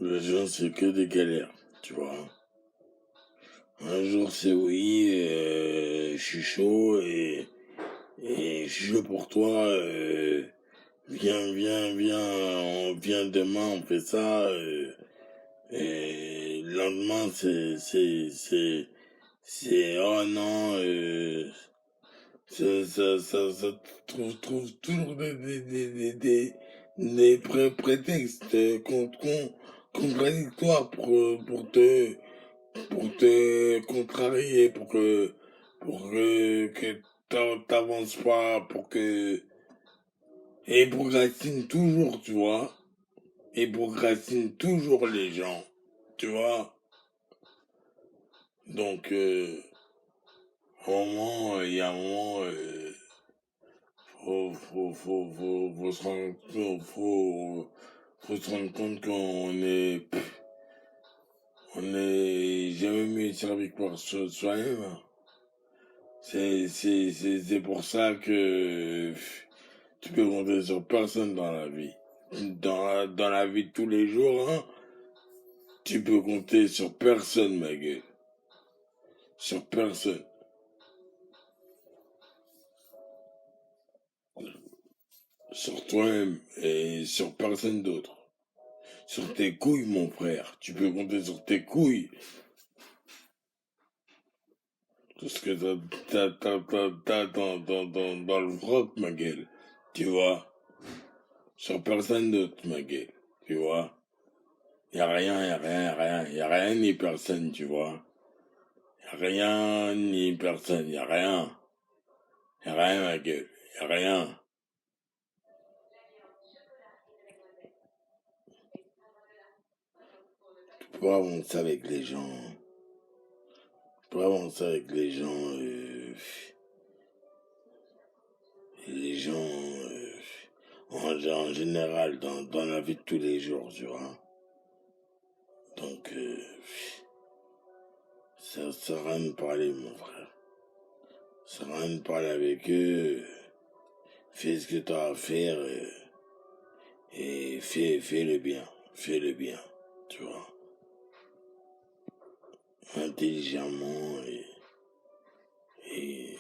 Les gens, c'est que des galères, tu vois. Un jour, c'est oui, je suis chaud et je suis chaud pour toi. Viens, viens demain, on fait ça. Et le lendemain, c'est oh non, ça trouve toujours des prétextes contradictoires pour te contrarier, que t'avances pas, et procrastine toujours, tu vois, et procrastine toujours les gens, tu vois. Donc, il y a un moment, faut se rendre, faut se rendre compte on est jamais mieux servi que par soi-même. C'est pour ça que tu peux compter sur personne dans la vie. Dans la vie de tous les jours, hein, tu peux compter sur personne, ma gueule. Sur personne. Sur toi-même et sur personne d'autre. Sur tes couilles, mon frère. Tu peux compter sur tes couilles. Tout ce que t'as dans le froc, ma gueule. Tu vois. Sur personne d'autre, ma gueule. Tu vois. Y a rien ni personne, tu vois. Y a rien ni personne, y a rien. Y a rien, ma gueule. Y a rien. Tu peux avancer avec les gens. Tu peux avancer avec les gens. Les gens, en général, dans la vie de tous les jours, tu vois. Donc, ça sert à rien de parler, mon frère. Ça sert à rien de parler avec eux. Fais ce que tu as à faire et fais le bien. Fais le bien, tu vois. Intelligemment et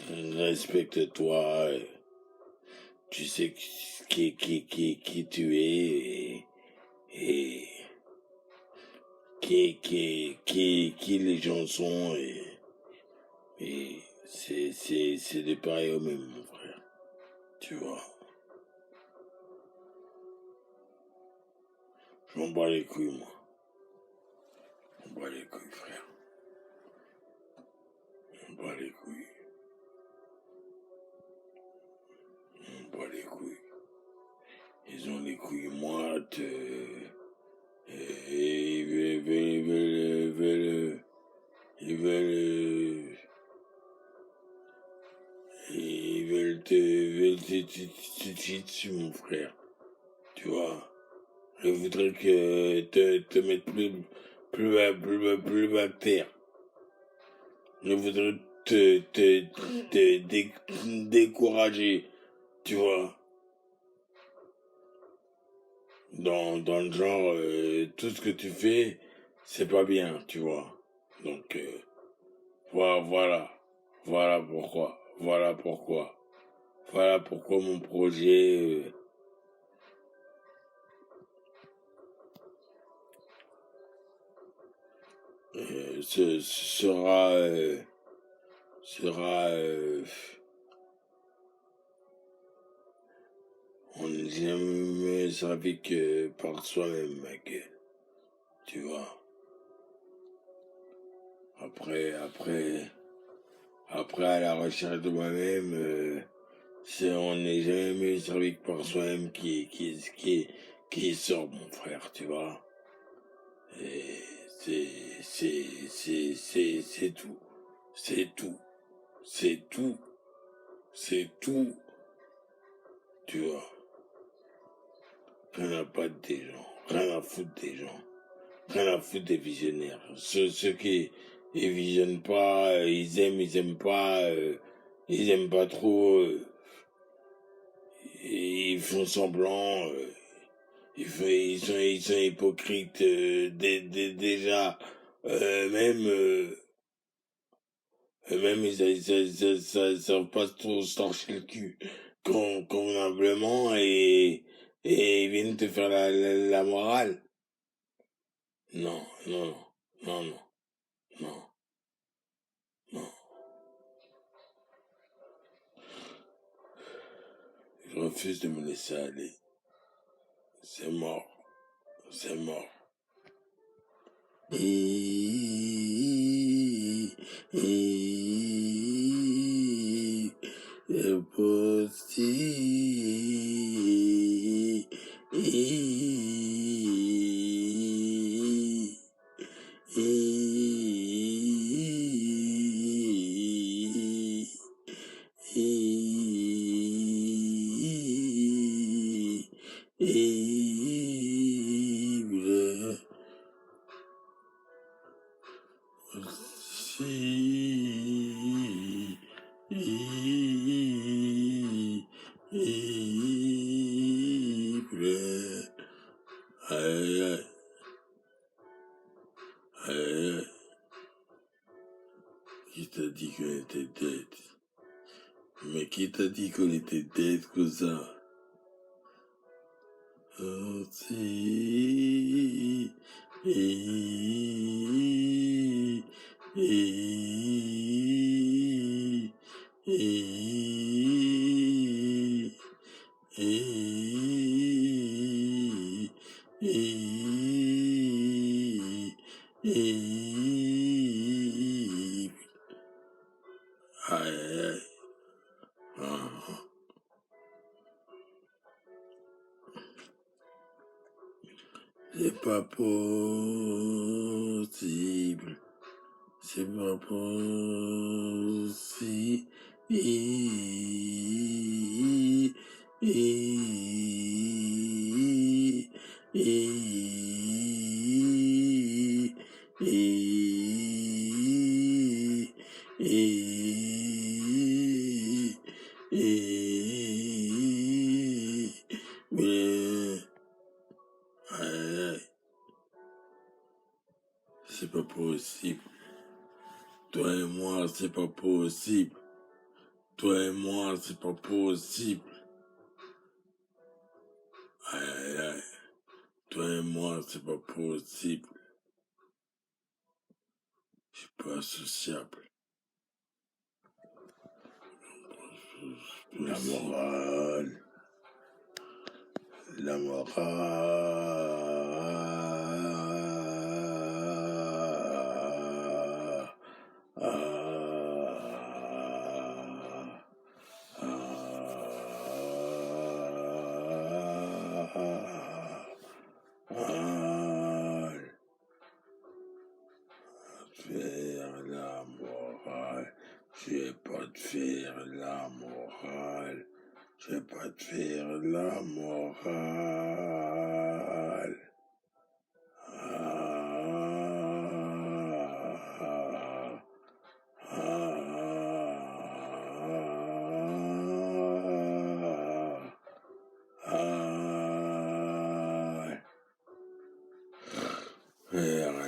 respecte-toi. Tu sais qui tu es et qui les gens sont et c'est de pareil au même, mon frère. Tu vois. Je m'en bats les couilles, moi. Je m'en bats les couilles, frère. Je m'en bats les couilles. Je m'en bats les couilles. Ils ont les couilles moites. Et ils veulent te chier dessus, mon frère. Tu vois. Je voudrais que te mettre plus bas que terre. Je voudrais te décourager, tu vois. Dans le genre, tout ce que tu fais, c'est pas bien, tu vois. Donc, voilà pourquoi. Voilà pourquoi mon projet sera on n'est jamais servi que par soi-même, ma gueule. Tu vois. Après, à la recherche de moi-même, on n'est jamais mieux servi que par soi-même qui sort, mon frère, tu vois. Et c'est tout. C'est tout. C'est tout. C'est tout. Tu vois. Rien à battre des gens. Rien à foutre des gens. Rien à foutre des visionnaires. Ceux qui ils visionnent pas, ils aiment pas, ils aiment pas trop, ils font semblant, ils sont hypocrites déjà. Même ils savent pas trop se torcher le cul convenablement et ils viennent te faire la morale. Non, non, non, non, non, non. Je refuse de me laisser aller. C'est mort. C'est mort. C'est Aïe, aïe, aïe. Qui t'a dit qu'on était dead? Mais qui t'a dit qu'on était dead comme ça? Oh, si. Aïe, aïe, aïe. C'est pas possible. C'est pas possible. Mais, c'est pas possible. Toi et moi, c'est pas possible. Toi et moi, c'est pas possible. Aïe, aïe, aïe. Toi et moi, c'est pas possible. Je suis pas associable. La morale. La morale. Faire la morale. Je vais pas te faire la morale. Je vais pas te faire la morale. Faire la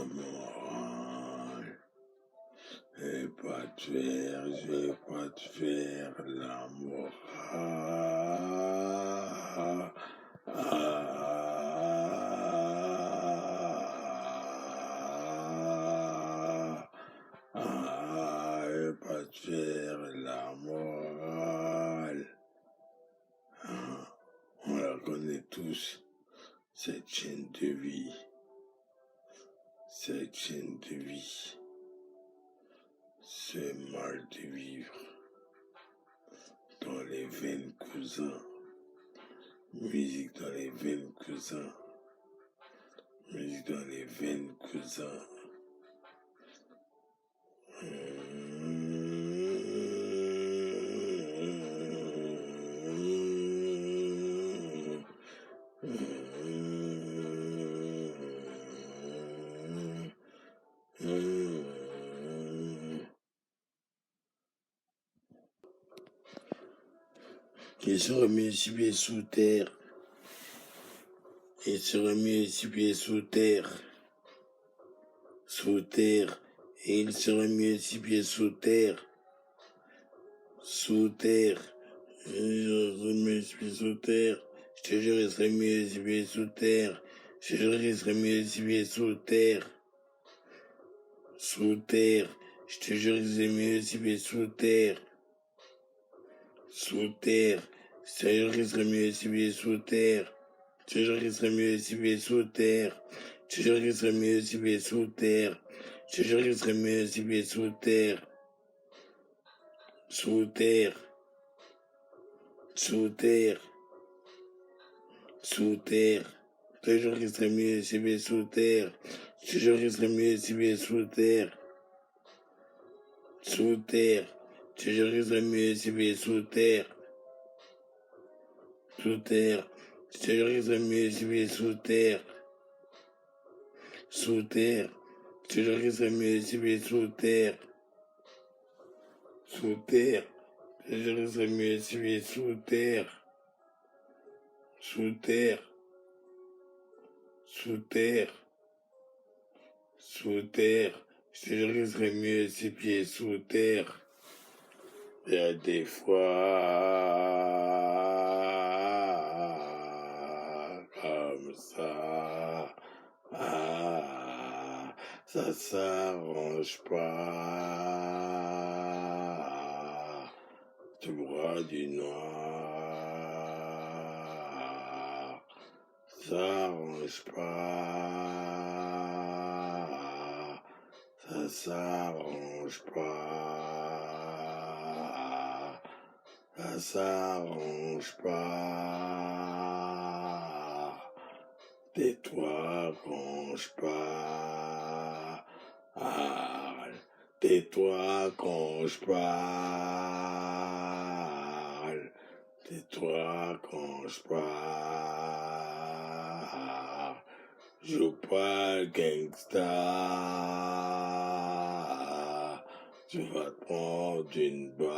morale. Je vais pas te faire la morale. Je vais pas te faire la morale. On la connaît tous, cette chaîne de vie. Cette chaîne de vie. Ce mal de vivre dans les veines cousins, musique dans les veines cousins, Musique dans les veines, cousin. Il serait mieux si pieds sous terre. Il serait mieux si pieds sous terre. Sous terre. Et il serait mieux si pieds sous terre. Sous terre. Il serait mieux si pieds sous terre. Je te jure, il serait mieux si pieds sous terre. Je te jure, il serait mieux si pieds sous terre. Sous terre. Je te jure, il serait mieux si pieds sous terre. Sous terre. Je te jure, il serait mieux si pieds sous terre. Je te jure qu'il serait mieux si pieds sous terre. Je te jure qu'il serait mieux si pieds sous terre. Je te jure qu'il serait mieux si pieds sous terre. Sous terre. Sous terre. Sous terre. Je te jure qu'il serait mieux si pieds sous terre. Je te jure qu'il serait mieux si pieds sous terre. Sous terre. Je te jure qu'il serait mieux si pieds sous terre. Sous terre. Je te jure qu'il serait mieux si pieds sous terre. Sous terre. Je te jure qu'il serait mieux si pieds sous terre. Sous terre. Je te jure qu'il serait mieux si pieds sous terre. Sous terre. Sous terre. Sous terre. Je te jure qu'il serait mieux si pieds sous terre. Il y a des fois comme ça. Ça s'arrange pas. Tu bois du noir. Ça s'arrange pas. Ça s'arrange pas. Ça s'arrange pas. Tais-toi quand je parle. Tais-toi quand je parle. Tais-toi quand je parle. Joue pas gangsta. Tu vas te prendre une balle.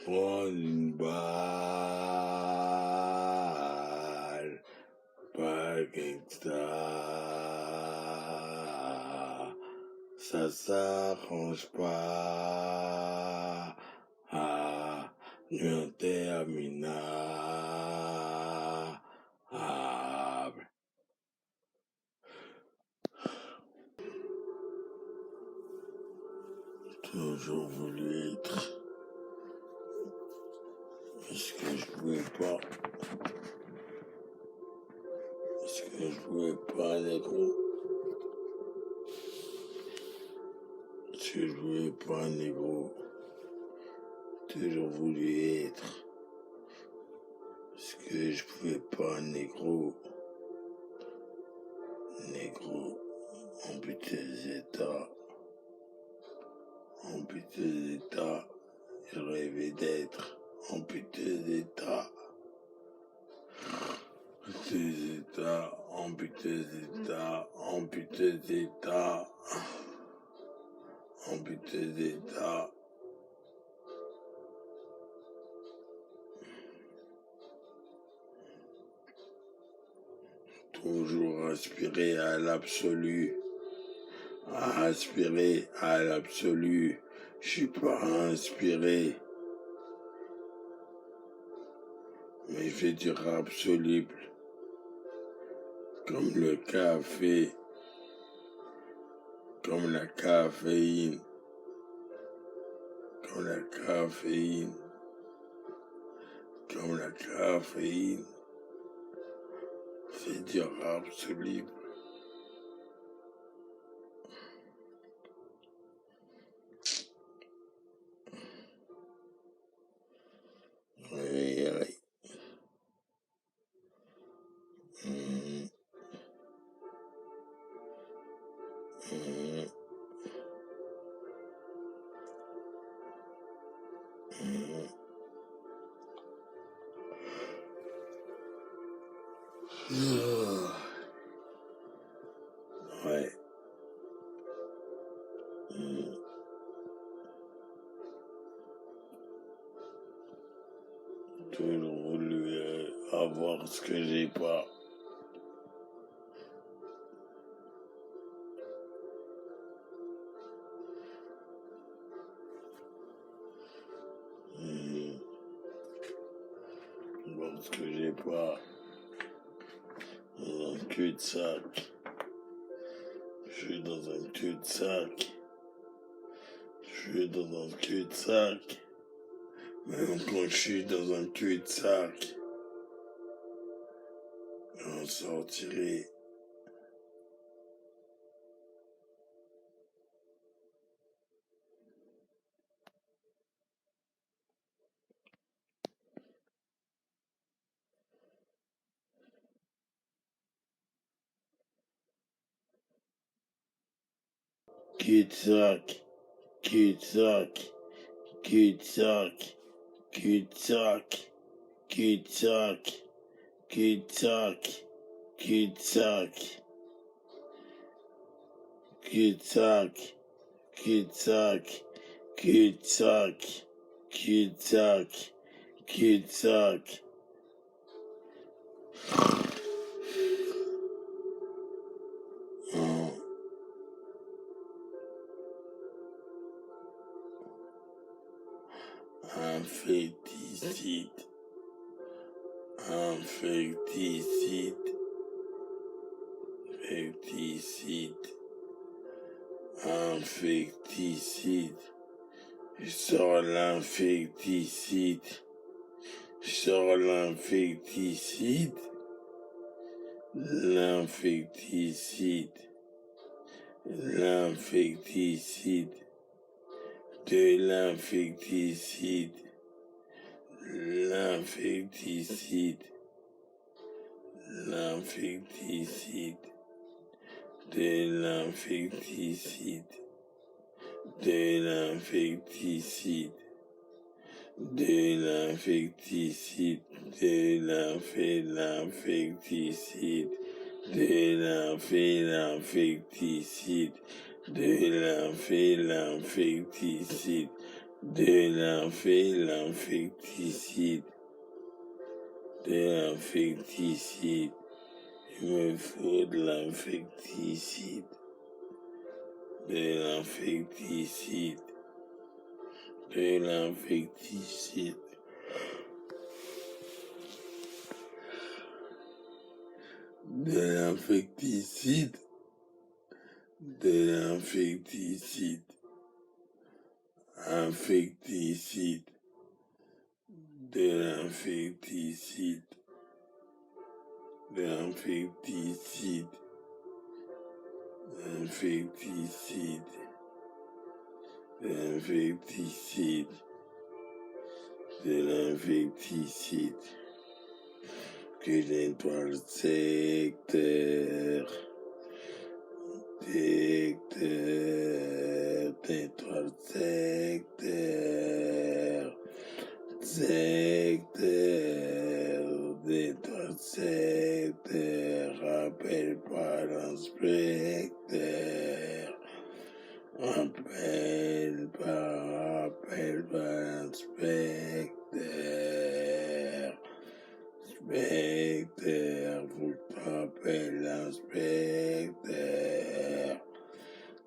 Prendre une balle. Pas gangsta. Ça s'arrange pas. Nuit interminable. Toujours voulu être. Est-ce que je pouvais pas? Est-ce que je pouvais pas, négro? Est-ce que je pouvais pas, négro? Toujours voulu être. Est-ce que je pouvais pas, négro? Négro, amputé des états. Amputé des états. Je rêvais d'être amputé des états. Amputé des états. Amputé des états. Amputé des états. Amputé des états. Toujours aspirer à l'absolu. Aspirer à l'absolu. Je suis pas inspiré. Mais je fais du rap soluble. Comme le café. Comme la caféine. Comme la caféine. Comme la caféine. C'est du rap soluble. Oui, oui. Ouais. Mm. Toujours voulu avoir ce que j'ai pas. Mm. Avoir ce que j'ai pas. Dans un cul-de-sac. Je suis dans un cul-de-sac. Je suis dans un cul-de-sac. Même quand je suis dans un cul-de-sac, j'en sortirai. Cul-de-sac, cul-de-sac, cul-de-sac, cul-de-sac, cul-de-sac, cul-de-sac, cul-de-sac, cul-de-sac, cul-de-sac, cul-de-sac, cul-de-sac, cul-de-sac. Infecticide, infecticide, infecticide, infecticide. Je sors l'infecticide, je sors l'infecticide, l'infecticide, l'infecticide, de l'infecticide, l'infecticide, l'infecticide, de l'infecticide, de l'infecticide, de l'infecticide, de l'infecticide, de l'infecticide, de l'infecticide, de l'infecticide, de l'infecticide. Il me faut de l'infecticide, de l'infecticide, de l'infecticide, de l'infecticide, de l'infecticide, infecticide, de l'infecticide, de l'infecticide, infecticide, de l'infecticide, de l'infecticide, que nettoie le secteur, nettoie le secteur, nettoie le secteur, appelle pas l'inspecteur, appelle pas l'inspecteur. Inspecteur, faut que t'appelles l'inspecteur.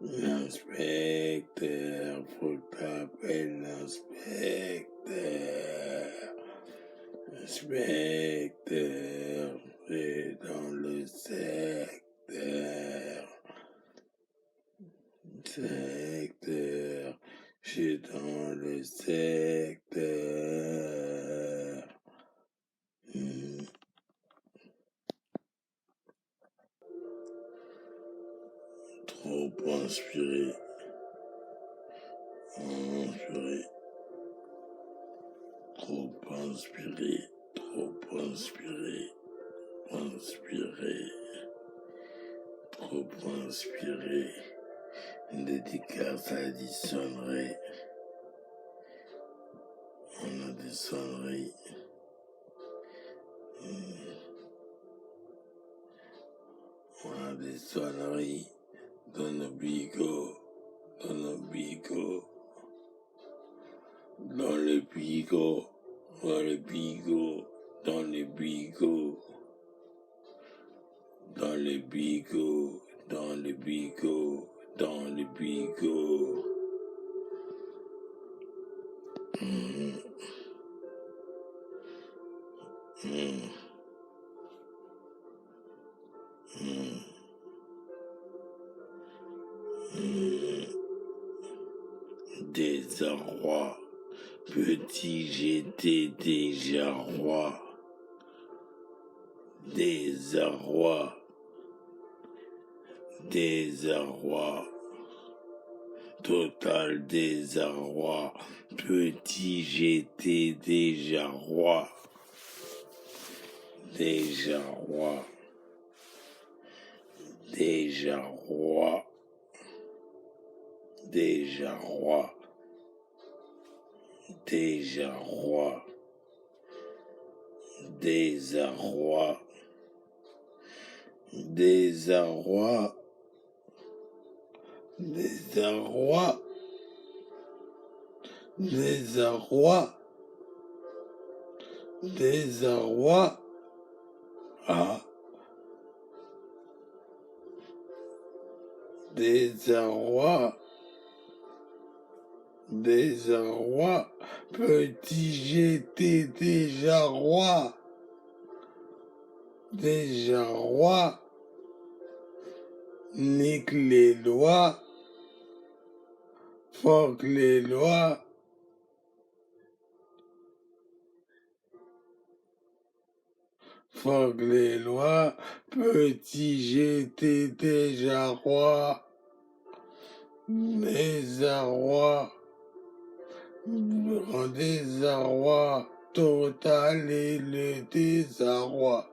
L'inspecteur, faut que t'appelles l'inspecteur. Inspecteur, c'est dans le secteur. Secteur, j'ai dans le secteur. Trop inspiré, inspiré, trop inspiré, trop inspiré, inspiré, trop inspiré. Une dédicace à des sonneries. On a des sonneries. On a des sonneries dans nos bigots, dans nos bigots, dans les bigots, dans les bigots, dans les bigots, dans les bigots, dans les bigots, dans les bigots. Désarroi, petit j'étais déjà roi. Désarroi, désarroi, total désarroi, petit j'étais déjà roi. Déjà roi, déjà roi, déjà roi, déjà roi, désarroi, désarroi, désarroi, désarroi, désarroi, ah, désarroi, désarroi, petit j'étais déjà roi, déjà roi, nique les lois, fuck les lois, fuck les lois, petit j'étais déjà roi, désarroi, grand désarroi, total et le désarroi,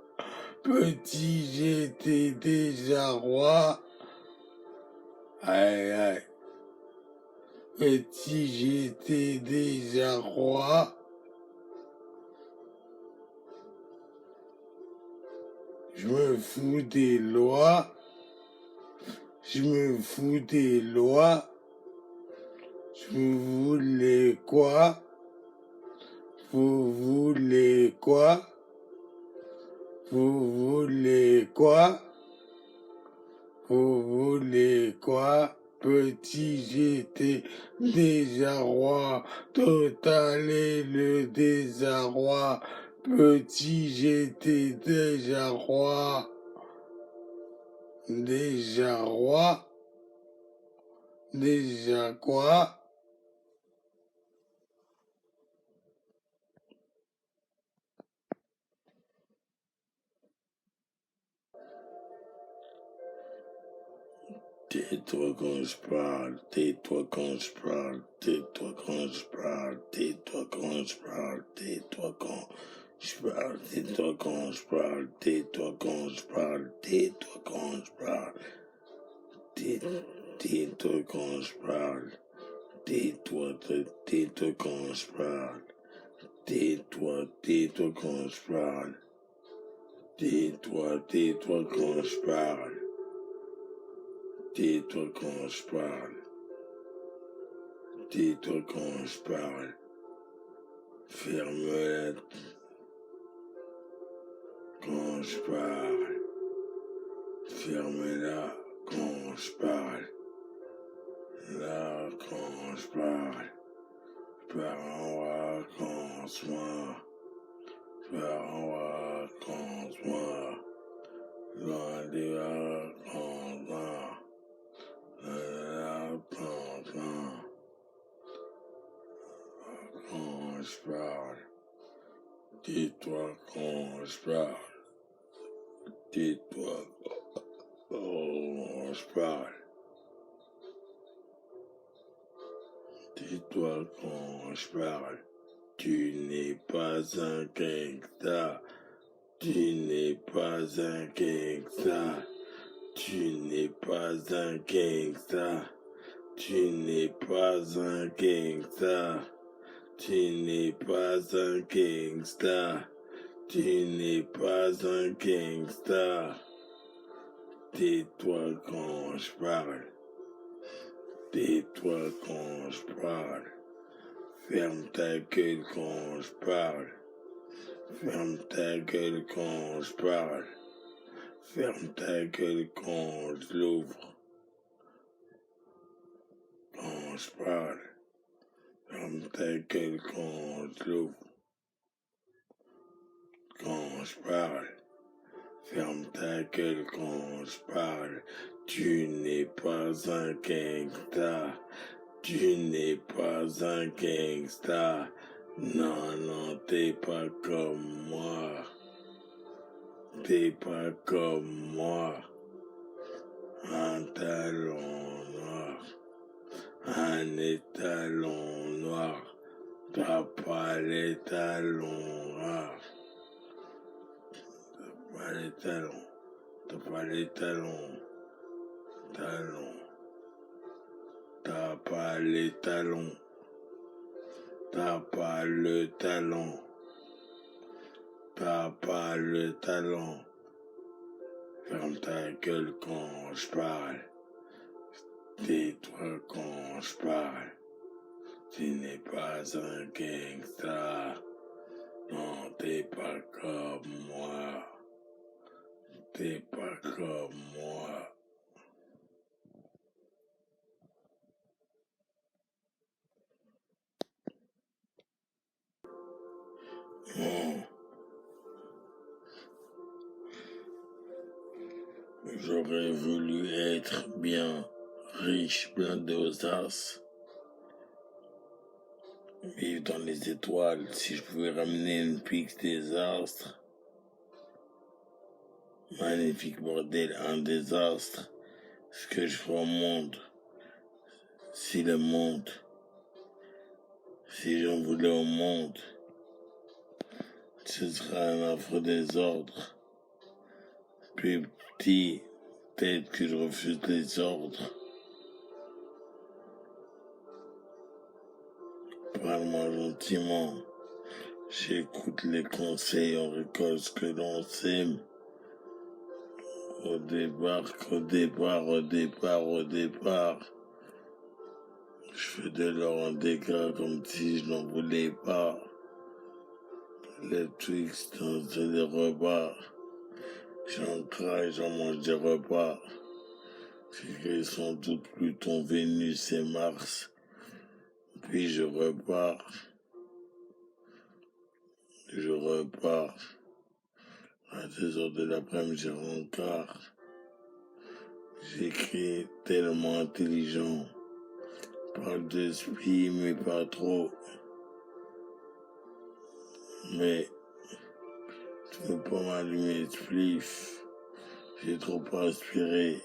petit j'étais déjà roi, aïe aïe, petit j'étais déjà roi, je me fous des lois, je me fous des lois, vous voulez quoi? Vous voulez quoi? Vous voulez quoi? Vous voulez quoi? Petit j'étais déjà roi, total et le désarroi. Petit j'étais déjà roi, déjà roi, déjà quoi? Tais-toi quand je parle, tais-toi quand je parle, tais-toi quand je parle, tais-toi quand je parle, tais-toi quand je parle, tais-toi quand je parle, tais-toi quand je parle, tais-toi quand je parle, tais-toi quand je parle, tais-toi, tais-toi quand je parle, tais-toi, tais-toi quand je parle, tais-toi, tais-toi quand je parle, tais-toi quand je parle. Tais-toi quand je parle. Ferme-la quand je parle. Ferme-la quand je parle. Là quand je parle. Je pars en vacances-moi. Je pars en vacances-moi. Loin des vacances-moi. Quand je parle. Tais-toi quand je parle. Tais-toi quand je parle. Tais-toi quand je parle. Tu n'es pas un gangsta. Tu n'es pas un gangsta. Tu n'es pas un gangsta. Tu n'es pas un gangsta. Tu n'es pas un gangsta. Tu n'es pas un gangsta. Tais-toi quand je parle. Tais-toi quand je parle. Ferme ta gueule quand je parle. Ferme ta gueule quand je parle. Ferme ta gueule quand je l'ouvre. Quand je parle. Ferme ta gueule quand je l'ouvre. Quand je parle. Ferme ta gueule quand je parle. Tu n'es pas un gangsta. Tu n'es pas un gangsta. Non, non, t'es pas comme moi. T'es pas comme moi. Un talon noir. Un étalon noir. T'as pas les talons noirs. T'as pas les talons. T'as pas les talons. Talons. T'as pas les talons. T'as pas le talent. T'as pas le talent. Ferme ta gueule quand je parle. Tais-toi quand je parle. Tu n'es pas un gangsta. Non, t'es pas comme moi. T'es pas comme moi. Non. J'aurais voulu être bien riche, plein de as. Vivre dans les étoiles, si je pouvais ramener une pique des astres. Magnifique bordel, un désastre. Ce que je ferais au monde, si le monde, si j'en voulais au monde, ce serait un affreux désordre. Plus petit, peut-être que je refuse les ordres. Parle-moi gentiment, j'écoute les conseils, on récolte ce que l'on sème. Au départ, je fais de l'or en dégâts comme si je n'en voulais pas. Les Twix dans les repas, j'en craque, j'en mange des repas. J'ai sans doute Pluton, Vénus et Mars. Puis je repars. À 2 heures de l'après-midi, j'ai rencard. J'écris tellement intelligent. Parle de spi, mais pas trop. Mais tu peux pas m'allumer de spliff. J'ai trop aspiré.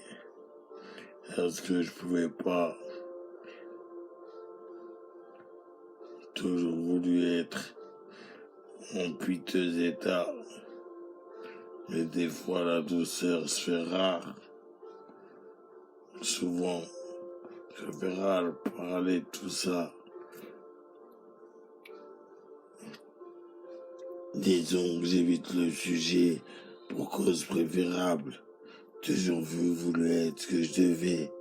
Parce que je pouvais pas. Toujours voulu être en piteux état. Mais des fois la douceur se fait rare. Souvent, je fais rare parler de tout ça. Disons que j'évite le sujet pour cause préférable. Toujours voulu être ce que je devais.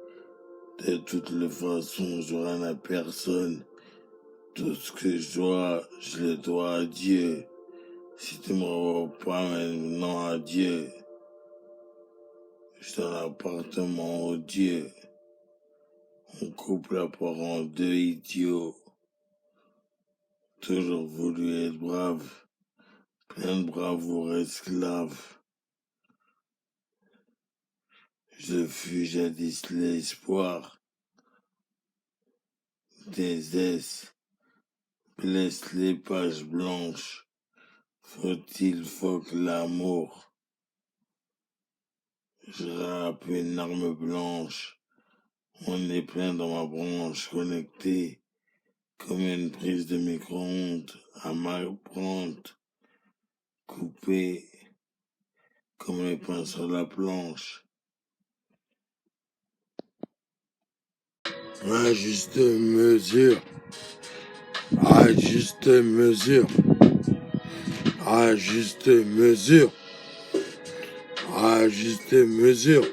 De toutes les façons, je dois rien à personne. Tout ce que je le dois à Dieu. Si tu me revois pas maintenant à Dieu, je donne l'appartement au Dieu. On coupe la part en deux idiots. Toujours voulu être brave. Plein de bravoure esclave. Je fus jadis l'espoir. Des S. Blesse les pages blanches. Faut-il que l'amour? Je rappe une arme blanche. On est plein dans ma branche, connecté comme une prise de micro-ondes à ma prendre, coupé comme les pains sur la planche. À juste mesure, à juste mesure, à juste mesure, à juste mesure.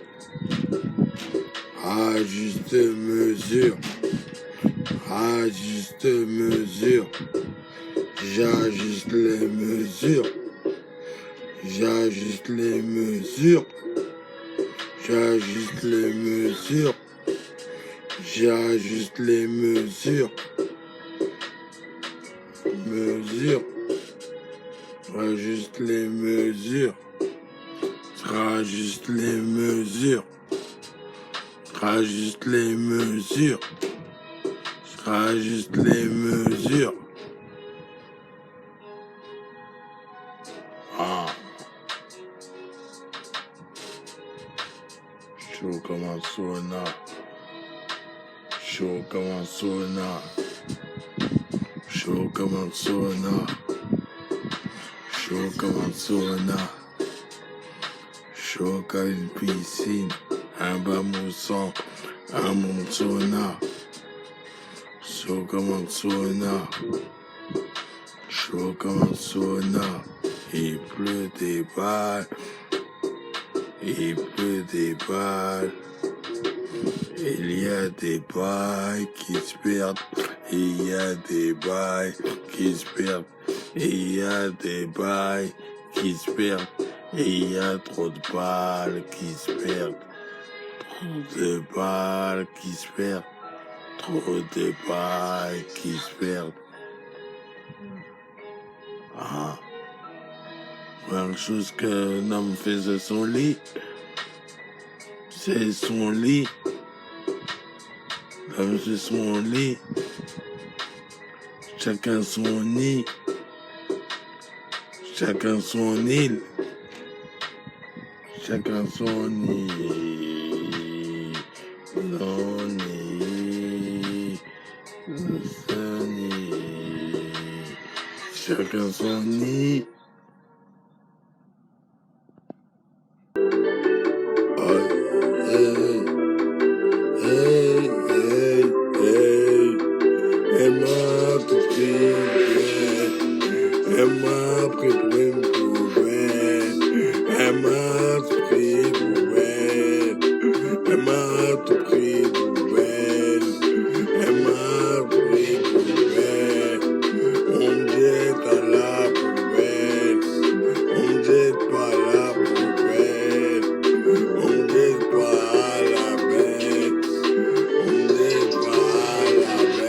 à juste mesure, à juste mesure, j'ajuste les mesures, j'ajuste les mesures, j'ajuste les mesures, j'ajuste les mesures, rajuste les mesures, rajuste les mesures, rajuste les mesures, rajuste les mesures. Ah, chaud comme un sauna, chaud comme un sauna, chaud comme un sauna, chaud comme un sauna, chaud comme une piscine, un bas moussant, un mon sauna, chaud comme un sauna, chaud comme un sauna, il pleut des balles, il pleut des balles. Il y a des bails qui se perdent, il y a des bails qui se perdent, il y a des bails qui se perdent, il y a trop de balles qui se perdent, trop de balles qui se perdent, trop de balles qui se perdent. Ah, quelque chose qu'un homme fait de son lit, c'est son lit. L'homme c'est son lit, chacun son nid, chacun son île, chacun son nid, son nid, son nid, chacun son nid. Elle m'a pris pour une poubelle, elle m'a pris poubelle, elle m'a tout pris poubelle, elle m'a pris poubelle, on me jette à la poubelle, on me jette pas à la poubelle, on me jette pas à la bête, on me jette pas à la bête.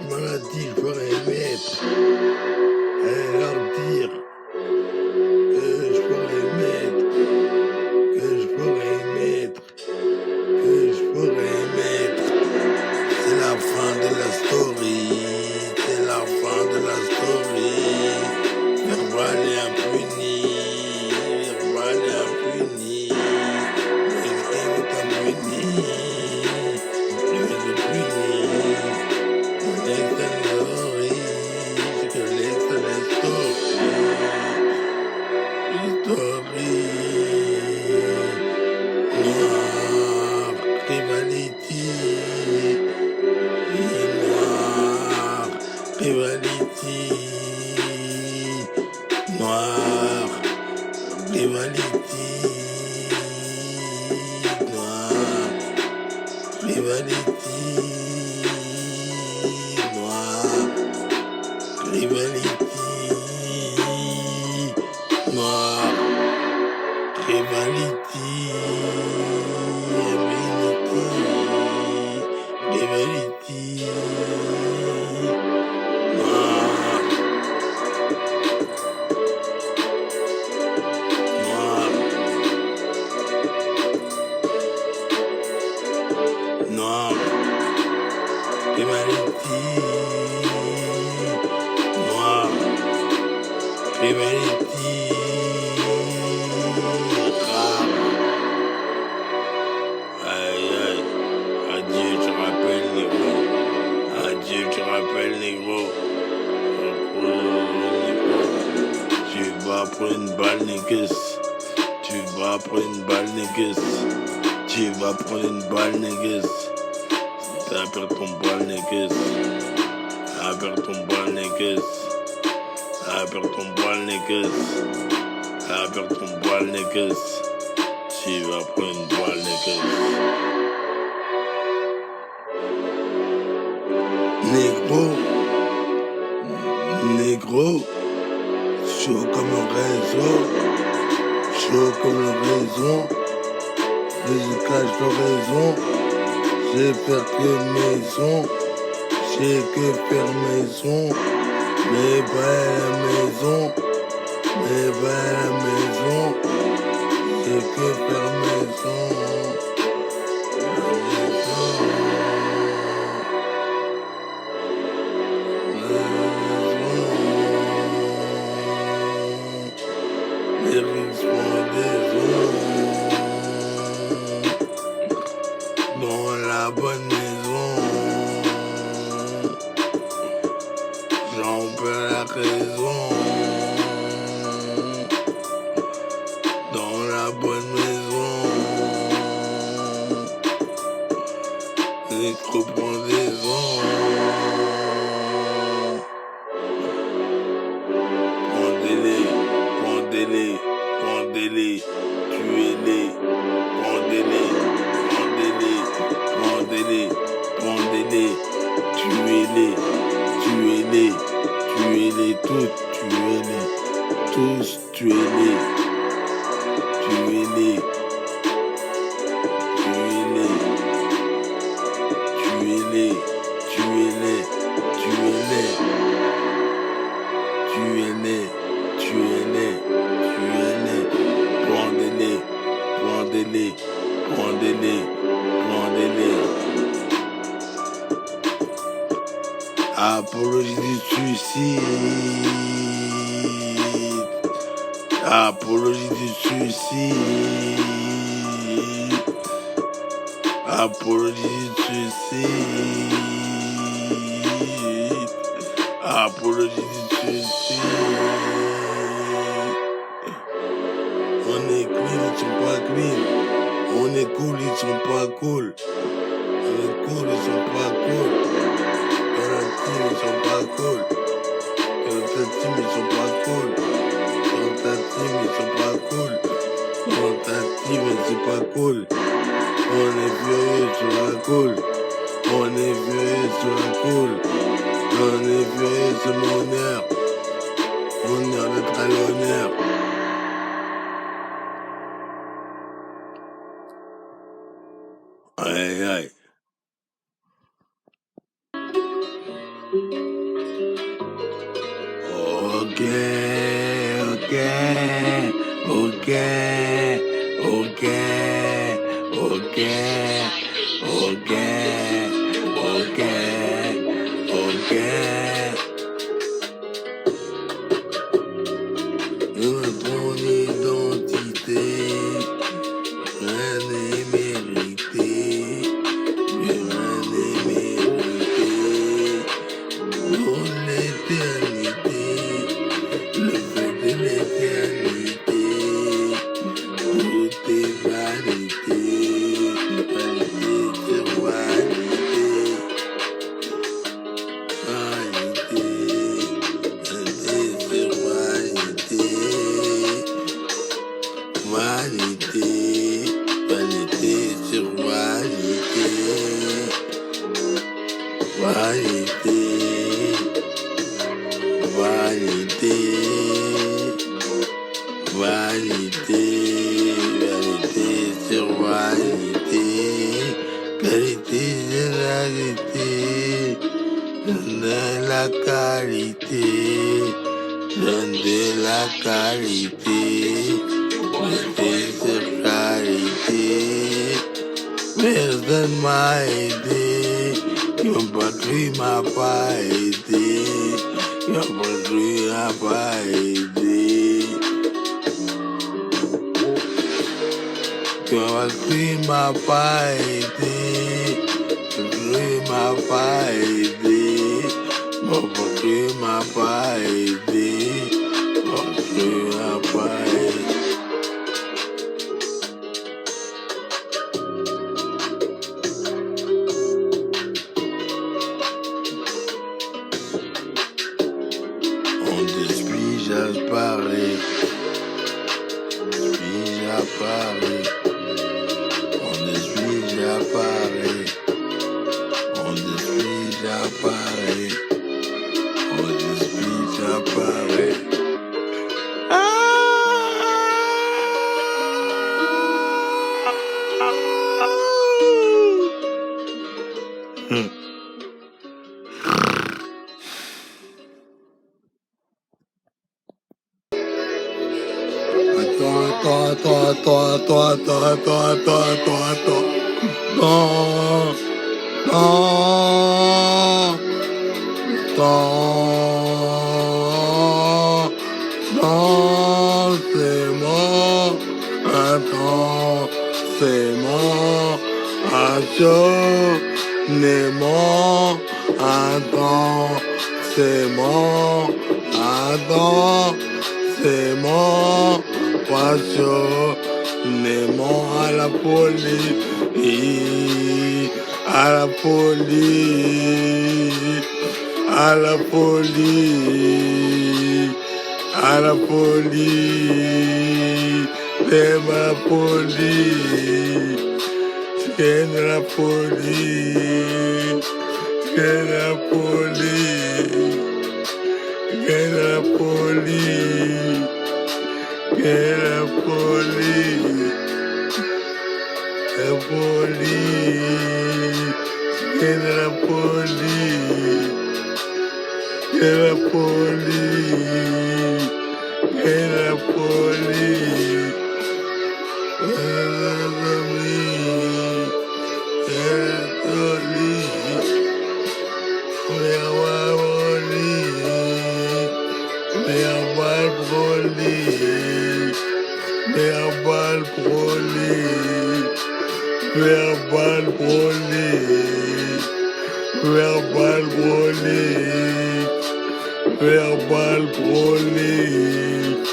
maladie, je pourrais mettre, et leur dire que je pourrais mettre, que je pourrais mettre, que je pourrais mettre. C'est la fin de la story, c'est la fin de la story. Verbal et impuni, verbal et impuni. Le crime est impuni, le crime est puni. Laisse la story, c'est que laisse la story. Story. Noir, rivalité. Noir, rivalité. Noir, rivalité. Noir, rivalité. Noir, rivalité. Noir, rivalité. Rivalité. Noir, noir, noir, rivalité. Noir, rivalité. Rare. Aïe, aïe. Adieu, je rappelle, négro. Adieu, je rappelle, négro. Tu vas prendre une balle, négus. Tu vas prendre une balle, négus. Tu vas prendre une balle, négus. T'appelles ton balle, négus. Appelle ton balle, négus. Appelle ton balle, négus. Appelle ton balle, négus. Tu vas prendre une balle, négus. Négro, négro, chaud comme un réseau, chaud comme le réseau, je cache le réseau, j'ai faire que maison, j'ai que faire maison, mais pas à la maison, mais pas à la maison, j'ai que faire maison. Dans la bonne maison, j'en perds la raison. Dans la bonne maison, les copendaisons. Pendez-les, pendez-les, pendez-les, tuez-les, pendez-les, pendez-les, pendez-les, pendez-les, tuez-les, tuez-les, tuez-les toutes, tuez-les, tous, tuez-les, tuez-les, tuez-les, tuez-les, tuez-les, tuez-les, tuez-les, tuez-les, tuez-les, pendez-les, pendez-les, pendez-les, pendez-les. Apologie du suicide. Apologie du suicide. Apologie du suicide. Apologie du suicide. On est clean, ils sont pas clean. On est cool, ils sont pas cool. On est cool, ils sont pas cool. Dans la team, ils sont pas cool. Dans ta team, ils sont pas cool. Dans ta team, ils sont pas cool. Dans ta team, c'est pas cool. On est furieux sur la cool. On est furieux sur la cool. On est furieux sur l'honneur. Honneur d'être à l'honneur. Aïe aïe. ok, ok, ok, ok, ok, ok. Ton identité, rien n'est mérité, rien n'est mérité. Pour l'éternité, le feu de l'éternité, tout est vanité, vanité sur vanité, vanité, vanité sur vanité, vanité, vanité sur vanité, vanité. Vanité, vanité, vanité sur vanité, qualité de la vérité, de la qualité, de la qualité, qualité sur qualité, personne m'a aidé, mon patrie m'a pas aidé. Your country have aidé. Your country m'a pas aidé. Your country m'a pas aidé. Mon country m'a pas aidé. Mon country m'a pas aidé. On t'explique, j'apparais. J'apparais. On t'explique, j'apparais. On t'explique, j'apparais. On t'explique, j'apparais. Passionnément à la folie, à la folie, à la folie, à la folie, t'aimes la folie, t'aimes la folie, t'aimes la folie, t'aimes la folie. Que la folie, la folie, que la folie, que la folie, que la folie, verbal brolique.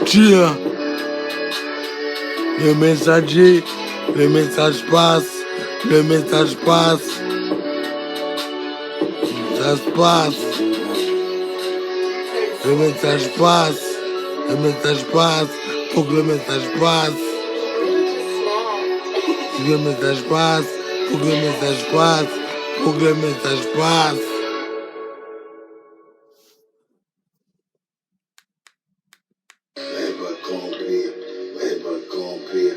Tiens, le messager, le message passe, le message passe, ça se passe, le message passe, faut que le message passe, Faut que le message passe. Faut que le message passe. Faut que le message passe. Leva compre, leva compre.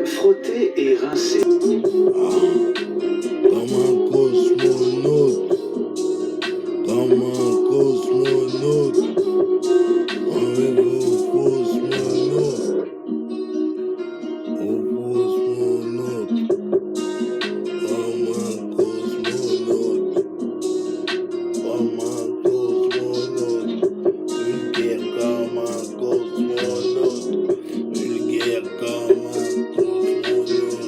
Frotter et rincer. Comme un cosmonaute. Comme un cosmonaute. Arrive au cosmonaute. Au cosmonaute. Comme un cosmonaute. Comme un cosmonaute. Vulgaire comme un cosmonaute. Vulgaire comme un cosmonaute.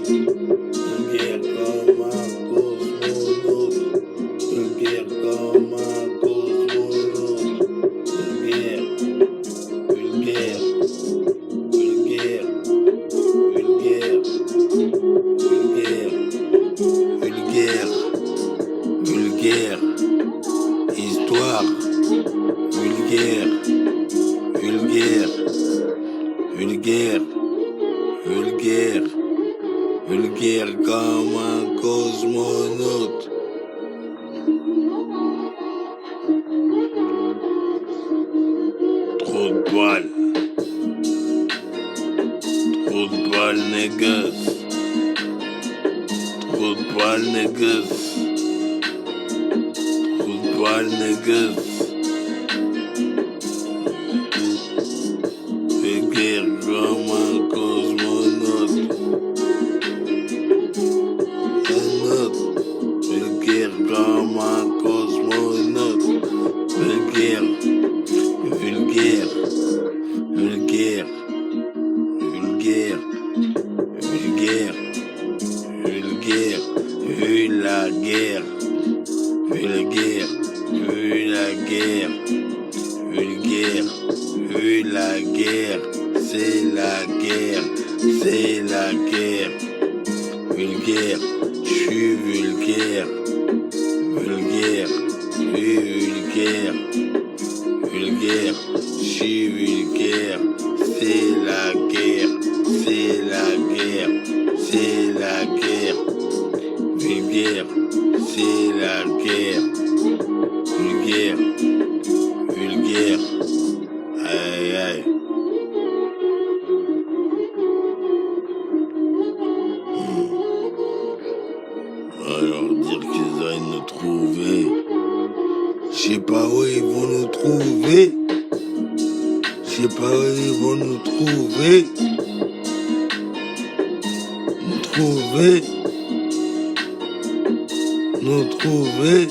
Vulgaire comme un cosmonaute. Vulgaire comme un cosmonaute. Vulgaire, vulgaire, vulgaire, vulgaire, vulgaire, vulgaire, vulgaire, histoire, vulgaire, vulgaire, vulgaire, vulgaire, vulgaire comme un cosmonaute. Trop de poils, niggas. Trop de poils, niggas. Trop de poils, niggas. Vulgaire comme un cosmonaute. Vulgaire comme un cosmonaute. Vulgaire, vulgaire, vulgaire, vulgaire, vulgaire, vulgaire, vu la guerre, vulgaire, vu la guerre, vulgaire, vu la guerre, c'est la guerre, c'est la guerre, vulgaire, je suis vulgaire, vulgaire, vulgaire, vulgaire, je suis vulgaire, c'est la guerre, c'est la guerre, c'est la guerre, vulgaire, c'est la guerre. Vulgaire, vulgaire, aïe aïe. On va leur dire qu'ils aillent nous trouver. Je sais pas où ils vont nous trouver. Je sais pas où ils vont nous trouver. Nous trouver. Nous trouver.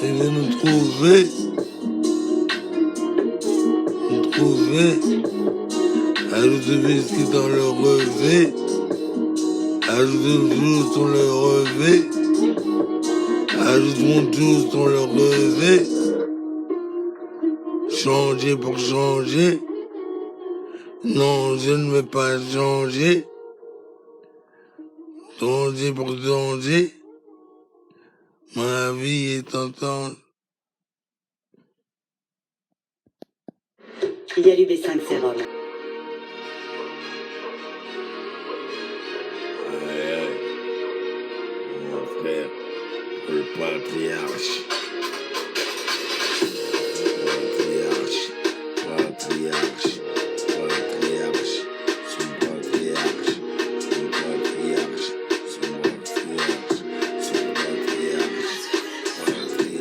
Ils vont nous trouver. Nous trouver. Ajoute du whisky dans le relevé. Ajoute du juice dans le relevé. Ajoute mon juice dans le relevé. Changer pour changer. Non, je ne vais pas changer. Changer pour changer. Ma vie est en temps. Il y a l'UB5 sérum. Mon frère, le patriarche. Patriarche. Son patriarche. Son patriarche. Son patriarche. Son patriarche. Patriarche.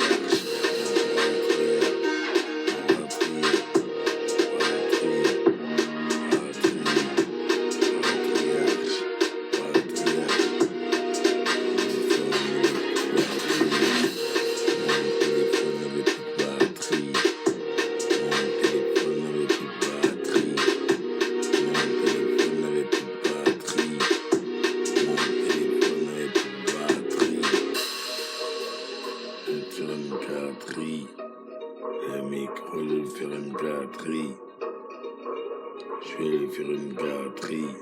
Le micro, je vais faire une gâterie. Je vais lui faire une gâterie.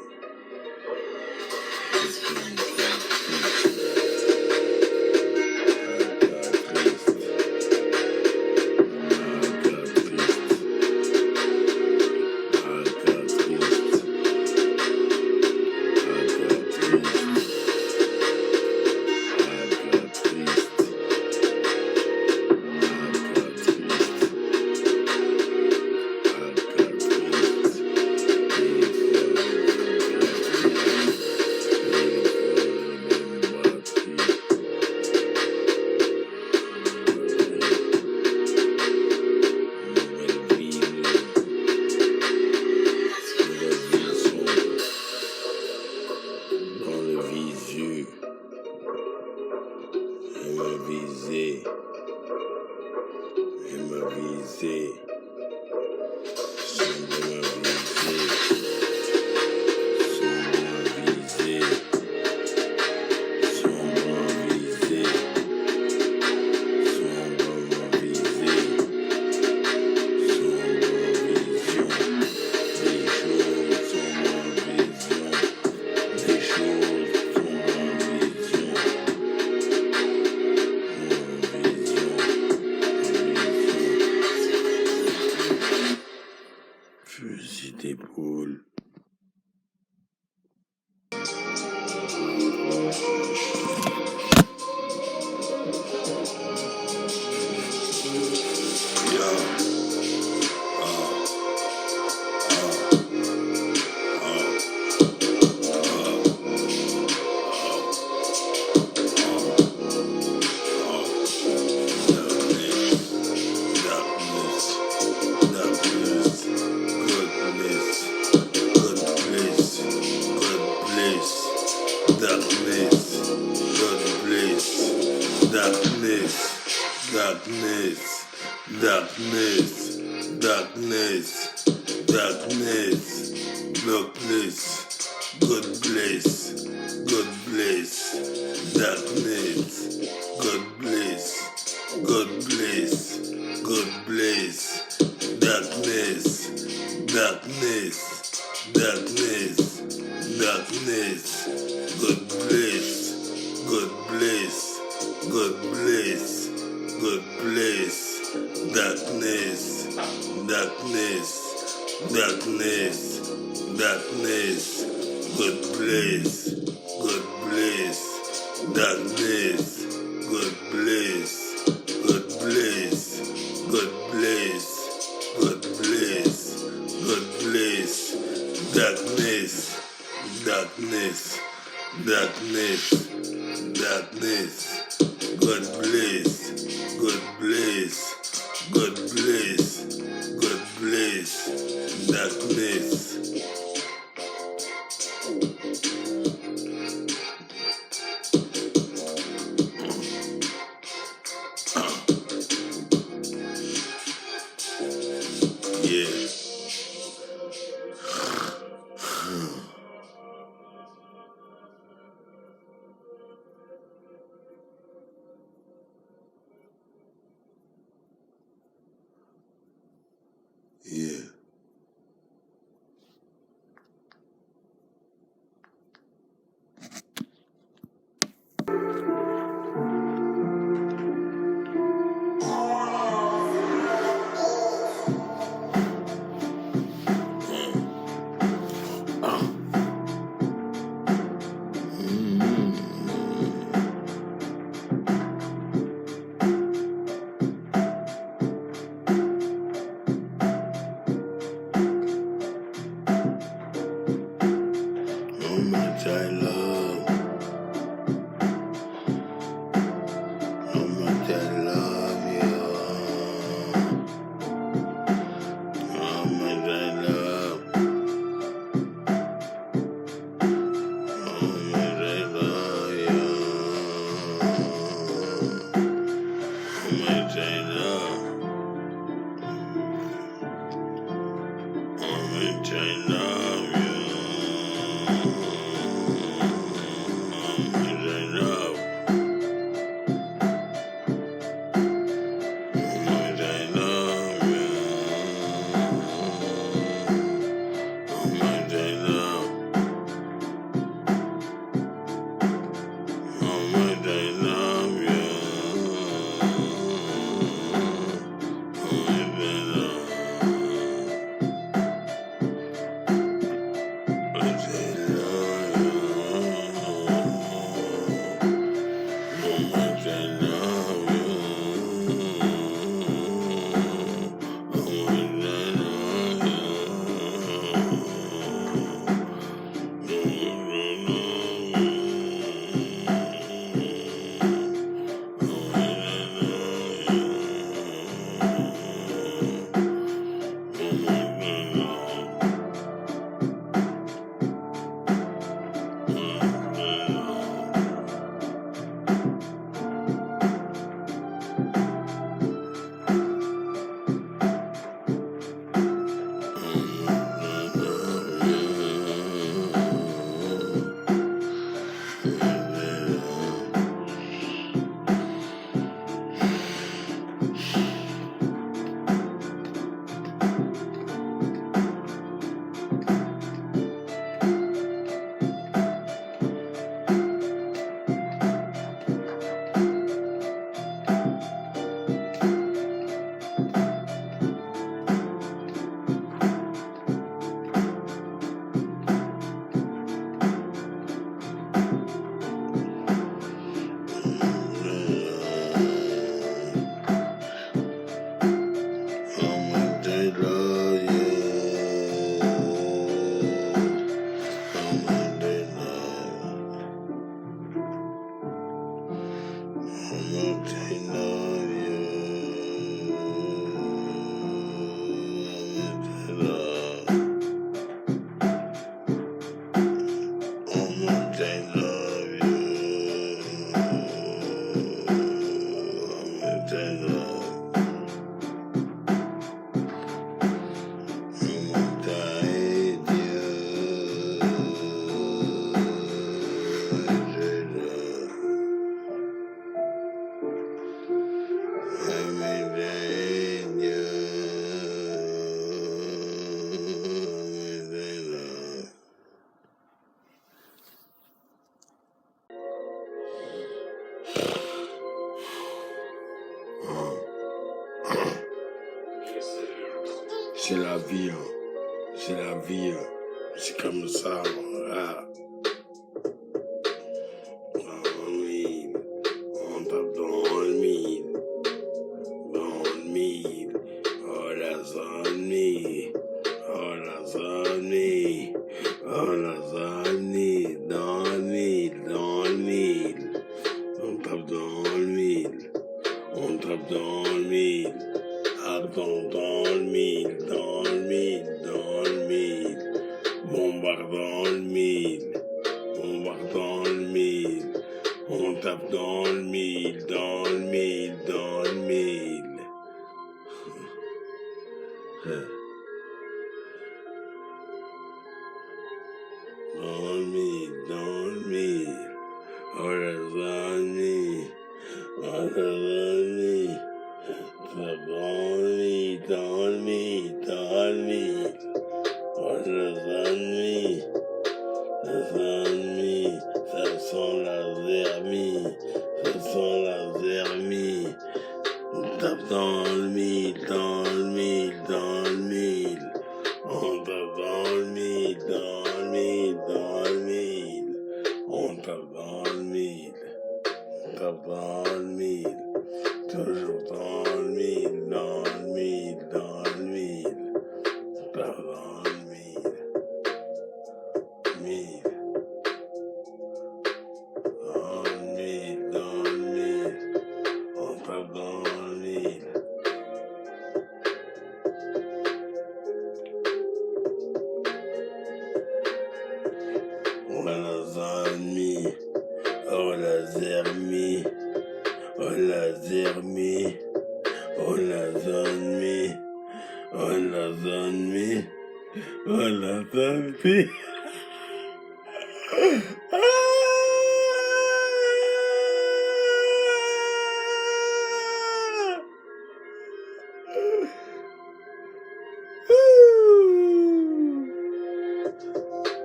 Fusil d'épaule. Darkness, God bless, darkness, darkness, God bless, God bless, God bless, God bless, God bless, darkness, darkness, darkness, darkness, God bless, God bless, God bless, God bless, darkness. Yeah. Yeah. How much I love, how much I love you, how much I love, how much I love you, how much I love, how much I love you, how much I love. C'est la vie, hein. C'est la vie, hein. C'est comme ça. Hein. Bombardons dans le mille, dans le mille, dans le mille. Bombardons le mille, bombardons le mille. On tape dans le mille, dans le mille, dans le mille. Dans le mille, dans le mille. Oh les amis, oh les amis. Dans le mille, dans le mille, dans le mille. Oh les amis, ça sent la zermie, ça sent la zermie. On tape dans le mille, dans le mille, dans le mille. On tape dans le mille, dans le mille, dans le mille. On tape dans le mille, on tape dans le mille. Toujours dans le mille, dans le mille, dans le mille. On tape dans le mille, mille. Dans le mille, dans le mille. On tape dans le mille. Oh les amis, oh la zermie, oh la zermie, oh la zermie, oh la zermie, oh la zermie.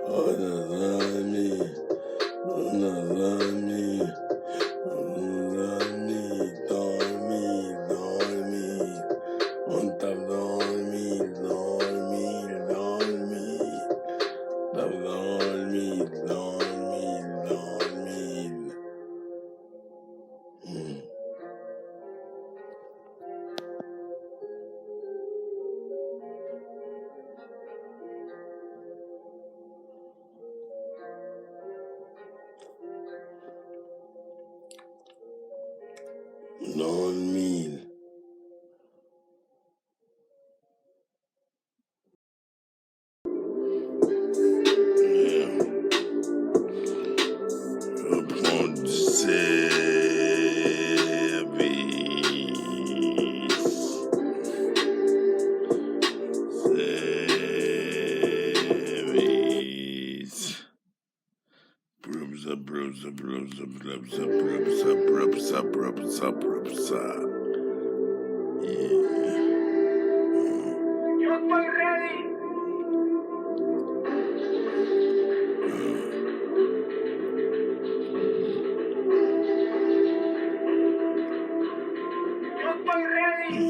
Oh les amis, oh les amis, oh les amis, dans le mille, dans le mille. On tape dans le mille, dans le mille, dans le mille. Tape dans le mille, dans le mille, dans le mille. Dans le mille. Je prends du service. Brubsa, brubsa, brubsa, brubsa, brubsa, brubsa, brubsa, brubsa. Yeah. Yo estoy ready. Yo estoy ready.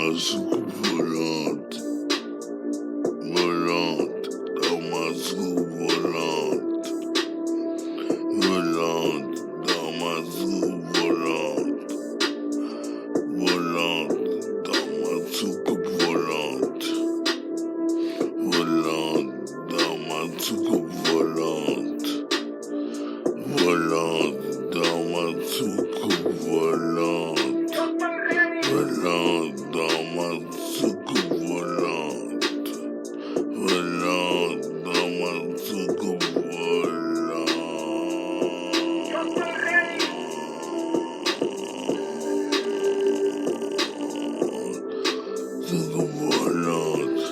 ma soucoupe volante. Volante dans ma soucoupe volante. Volante dans ma soucoupe volante. Volante dans ma soucoupe volante. Volante dans ma soucoupe volante. Volante dans ma soucoupe volante. Volante dans ma soucoupe volante. Volante dans ma soucoupe volante. Soucoupe volante.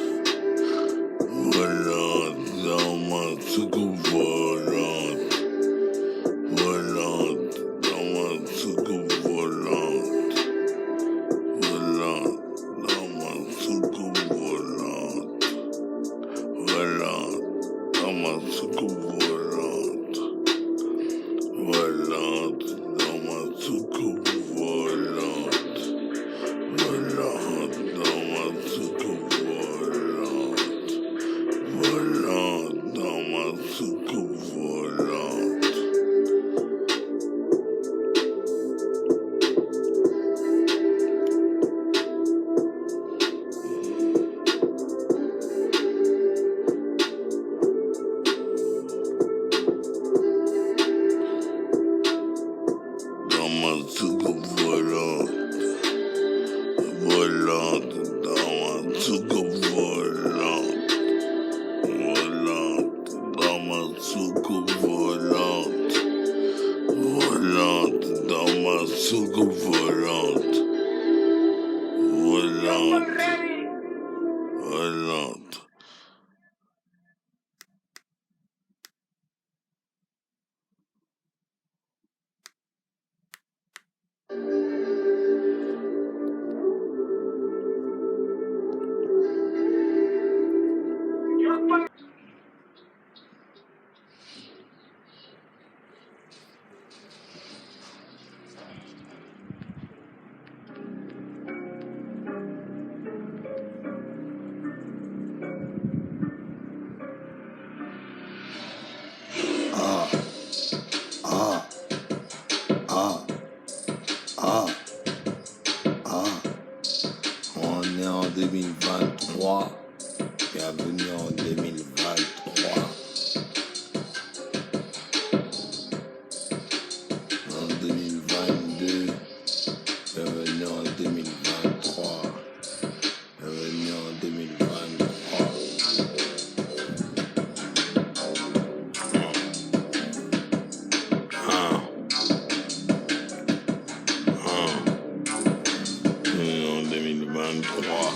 Volante dans ma soucoupe volante. Volante dans ma soucoupe volante. Volante dans ma soucoupe volante. Volante dans ma soucoupe volante. Volante dans ma soucoupe volante. Volante dans ma soucoupe volante. Volante dans ma soucoupe volante. Dans ma soucoupe volante. Volante dans ma soucoupe volante. Volante dans ma soucoupe volante. Volante dans ma soucoupe volante. Volante. Volante. Ah, ah, ah, ah, ah. On est en 2023. Bienvenue en 2023. En 2022. Bienvenue en 2023. Bienvenue en 2023. En 2023.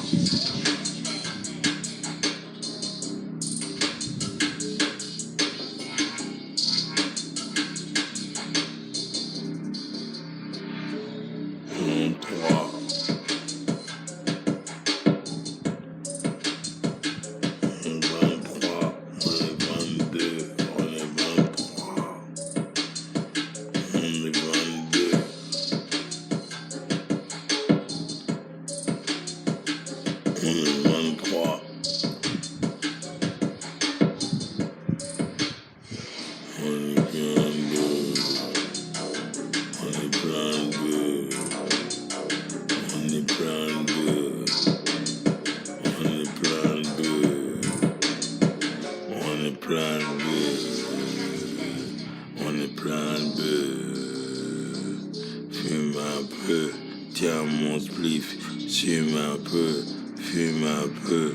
Tiens mon spliff, fume un peu, fume un peu,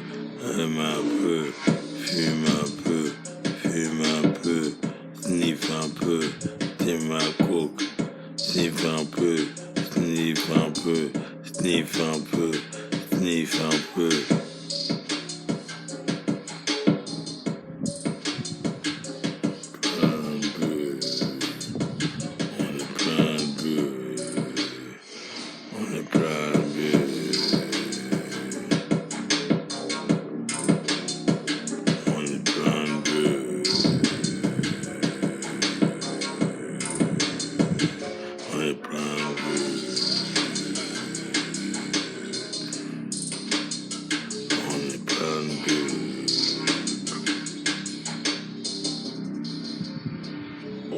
aime un peu, fume un peu, fume un peu, sniff un peu, t'es ma coke, sniff un peu, sniff un peu, sniff un peu, sniff un peu.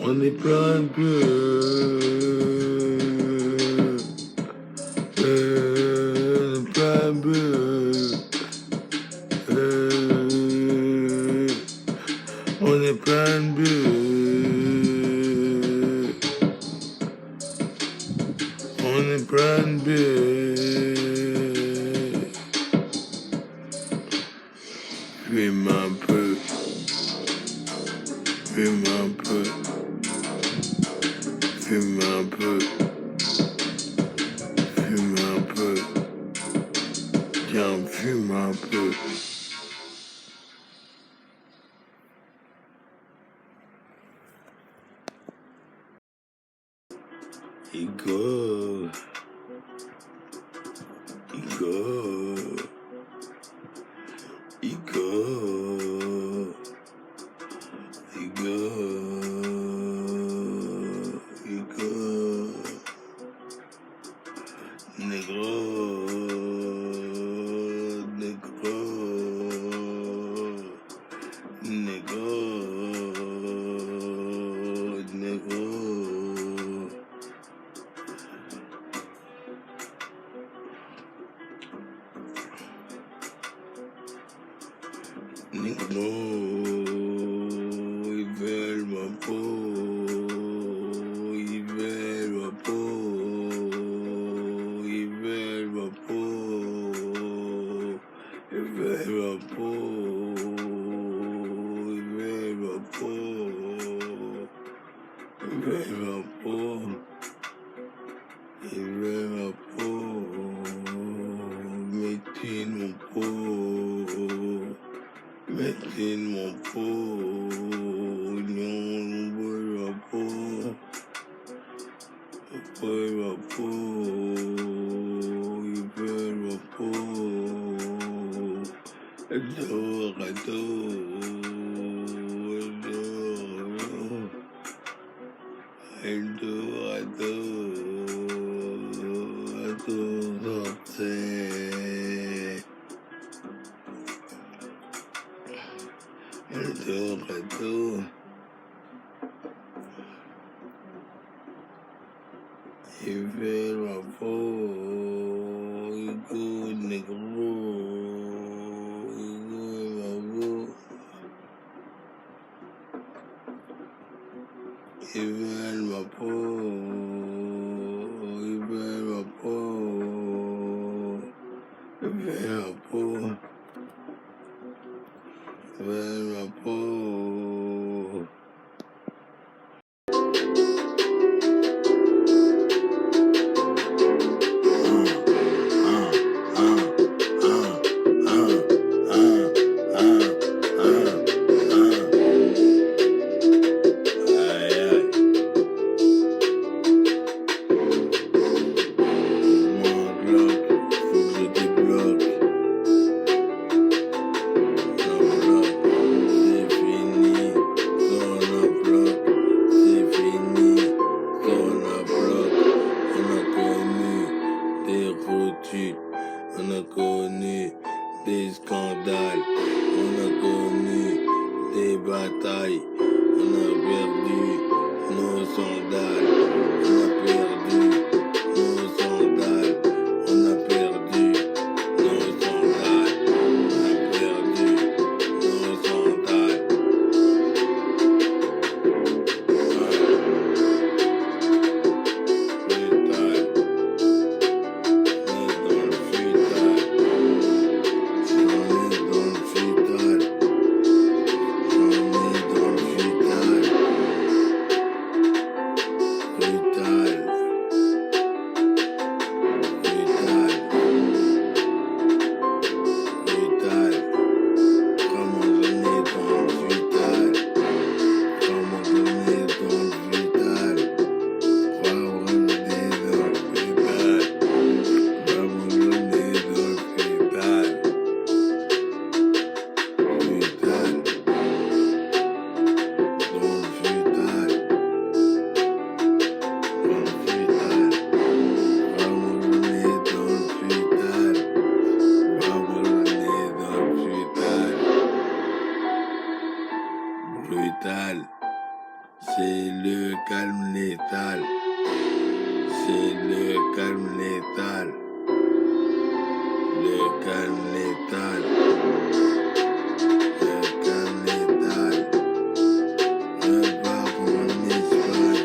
On est plein de bleu. Plein de bleu. On est plein de bleu. On est plein de bleu. Fume un peu. Fume un peu. Fume un peu. Fume un peu. Tiens, fume un peu. Igor. Igor. Igor. Igor. Igor. Negro. Negro. Negro. Negro. Negro, ils veulent ma peau, ils veulent ma peau, ils veulent ma peau, ils veulent ma peau, ils veulent ma peau, ils veulent ma peau, ils veulent ma peau, mettez mon peau. Mettez mon peau, non, ma peau, ma peau, il veut ma peau, adore, adore, il veut ma peau, il goûte négro, il goûte ma peau, il veut ma peau, il veut ma peau, il veut ma peau, il veut ma peau. On a connu des scandales, on a connu des batailles, on a perdu nos sandales, on a perdu nos sandales, on a perdu nos sandales, on a perdu nos sandales. Brutal. Canétal. Le baron en Espagne.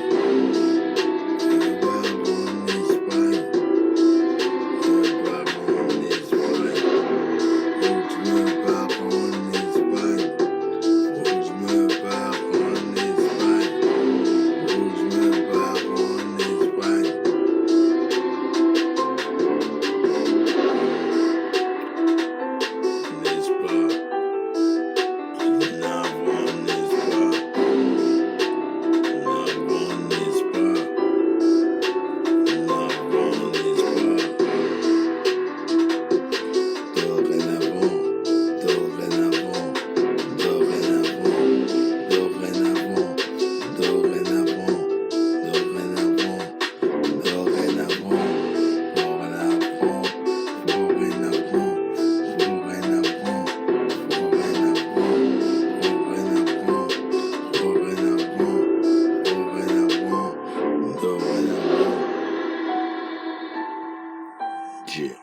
Le baron en Espagne. Le baron en Espagne. Faut que je me barre en Espagne. Faut que je me barre en Espagne. Faut que je me barre en Espagne. N'est-ce pas? N'avons, n'est-ce pas? N'avons, n'est-ce pas? N'avons, n'est-ce pas? Dorénavant, dorénavant, dorénavant, dorénavant, dorénavant, dorénavant, dorénavant, Dieu.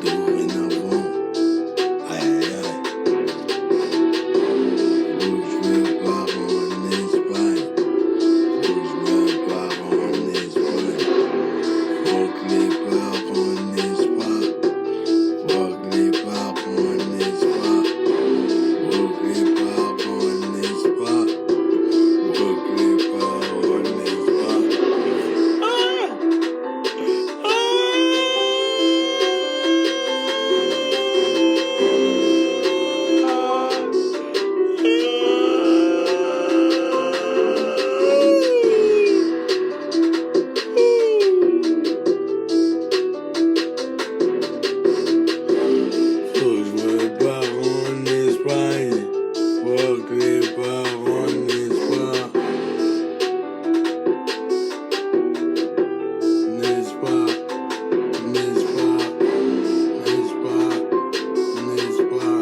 Dorénavant, aïe aïe. Faut que je me barre en Espagne. Faut que je me barre en Espagne. Faut que les barres en Espagne. Faut que les barres en Espagne. Faut que les barres en Espagne. Faut que les barres en Espagne. Faut que je me barre en Espagne. Faut que les barres en Espagne. N'est-ce pas? N'est-ce pas? N'est-ce pas? N'est-ce pas?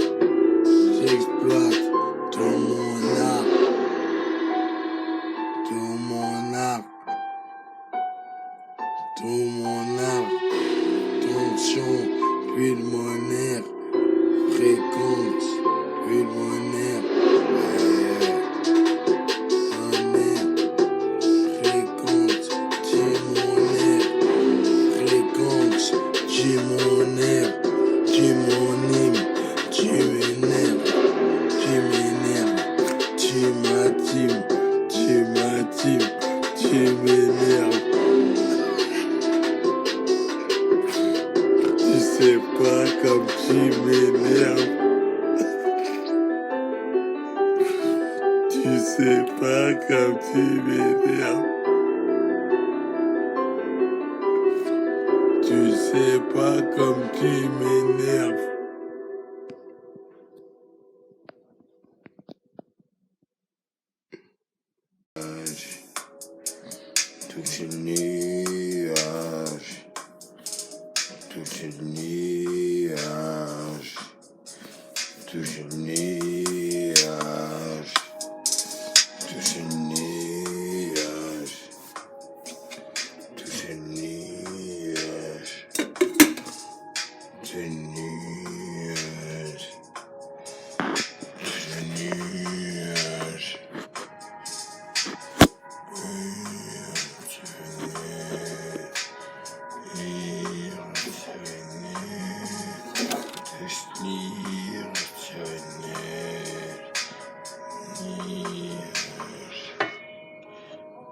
J'exploite tout mon art. Tout mon art. Tout mon art. Tension, pulmonaire. Fréquence, pulmonaire. Fréquence, pulmonaire. Fréquence, pulmonaire. Tu m'animes, tu m'énerves, tu m'énerves, tu m'attimes, tu m'attimes, tu m'énerves. Tu sais pas comme tu m'énerves. Tu sais pas comme tu m'énerves. Tu sais pas comme tu m'énerves. Touche le nuage. Touche le nuage. Touche le nuage. Touche le nuage. Touche le nuage. Touche le nuage.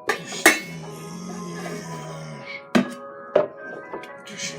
Touche le nuage. Touche